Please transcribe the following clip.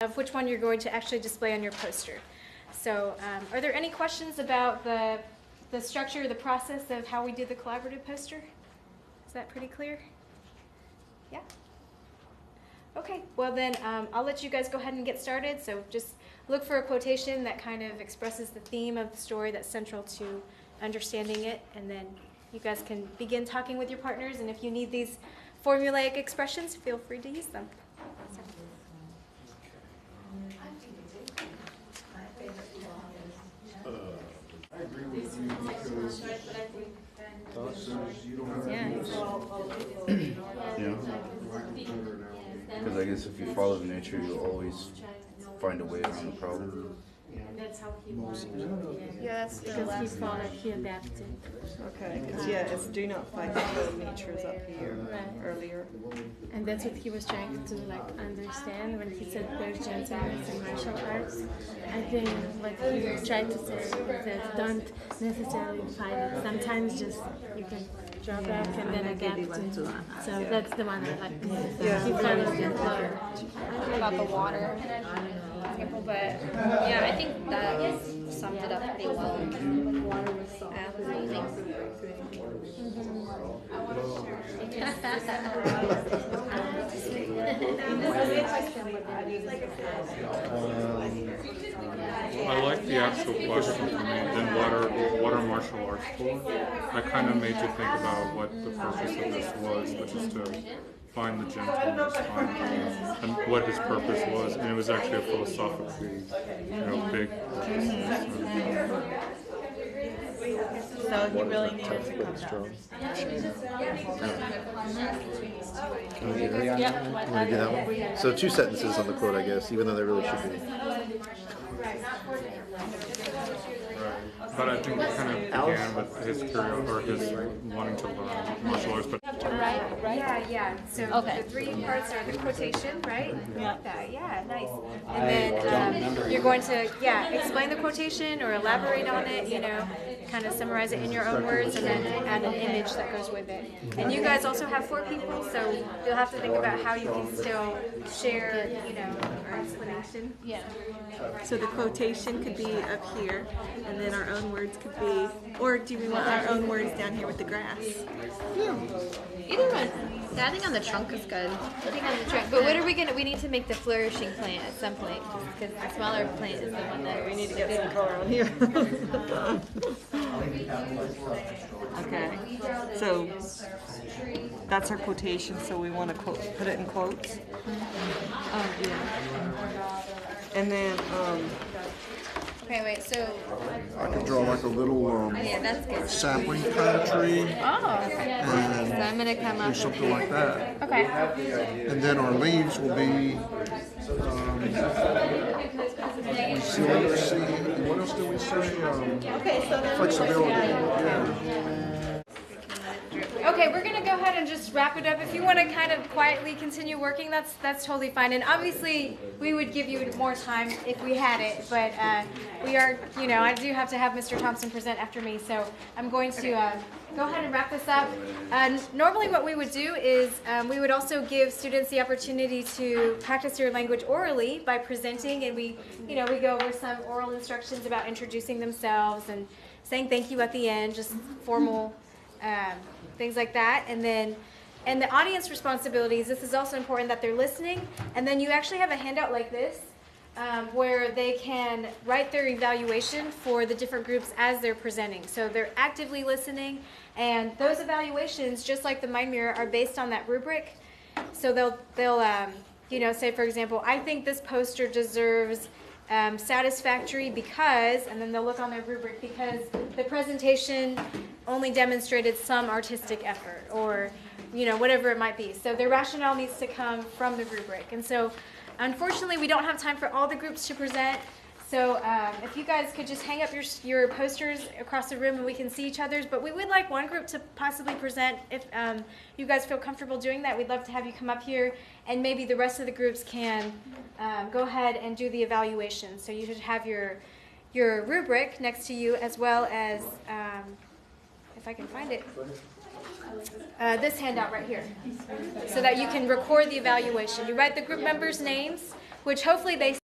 of which one you're going to actually display on your poster. So are there any questions about the structure, the process of how we do the collaborative poster? Is that pretty clear? Yeah? Okay, well then I'll let you guys go ahead and get started. So just look for a quotation that kind of expresses the theme of the story that's central to understanding it, and then you guys can begin talking with your partners, and if you need these formulaic expressions, feel free to use them. I agree with you because you don't have Yeah. Because I guess if you follow nature, you'll always find a way around the problem. That's how he was. Yeah, that's the Because he last followed, one. he adapted. Okay, because yeah, it's do not fight the nature's up here earlier. And that's what he was trying to understand when he said there's gentleness in martial arts. I think what he was trying to say is that don't necessarily fight it. Sometimes just you can draw back and then adapt. So that's the one I like. He followed the flow. About the water example, but yeah, I think that summed it up pretty well. I like the actual question for me. Then what are martial arts for? That kind of made you think about what the purpose of this was, which is to find the gentleness, and what his purpose was. And it was actually a philosophically, big. So he really needed to come down. Can we do that one? So 2 sentences on the quote, I guess, even though there really should be. But I think it kind of began with his career or his wanting to learn martial arts. But Yeah. So Okay. the 3 parts are the quotation, right? Yeah. Yeah, nice. And then you're going to, explain the quotation or elaborate on it, kind of summarize it in your own words, and then add an image that goes with it. And you guys also have 4 people, so you'll have to think about how you can still share, our explanation. Yeah. So the quotation could be up here, and then our own words could be, or do we want our own words down here with the grass? Either one. Yeah, I think on the trunk is good. I think on the trunk. But what are we gonna? We need to make the flourishing plant at some point, because the smaller plant is the one that we need to get some color on here. Okay. So that's our quotation. So we want to put it in quotes. Oh yeah. And then Okay, wait. So I could draw like a little yeah, that's good. sapling kind of tree Oh. So I'm gonna come or up. something like that. Okay. And then our leaves will be resiliency. What else do we say? Flexibility. Yeah. Okay, we're gonna go ahead and just wrap it up. If you want to kind of quietly continue working, that's totally fine. And obviously, we would give you more time if we had it, but we are, I do have to have Mr. Thompson present after me, so I'm going to go ahead and wrap this up. Normally, what we would do is we would also give students the opportunity to practice your language orally by presenting, and we go over some oral instructions about introducing themselves and saying thank you at the end, just formal. Things like that, and the audience responsibilities. This is also important that they're listening, and then you actually have a handout like this where they can write their evaluation for the different groups as they're presenting. So they're actively listening, and those evaluations, just like the Mind Mirror, are based on that rubric. So they'll say, for example, I think this poster deserves satisfactory because, and then they'll look on their rubric, because the presentation only demonstrated some artistic effort, or whatever it might be. So their rationale needs to come from the rubric. And so unfortunately we don't have time for all the groups to present, so if you guys could just hang up your posters across the room and we can see each other's, but we would like one group to possibly present. If you guys feel comfortable doing that, we'd love to have you come up here, and maybe the rest of the groups can go ahead and do the evaluation. So you should have your rubric next to you, as well as if I can find it, this handout right here, so that you can record the evaluation. You write the group members' names, which hopefully they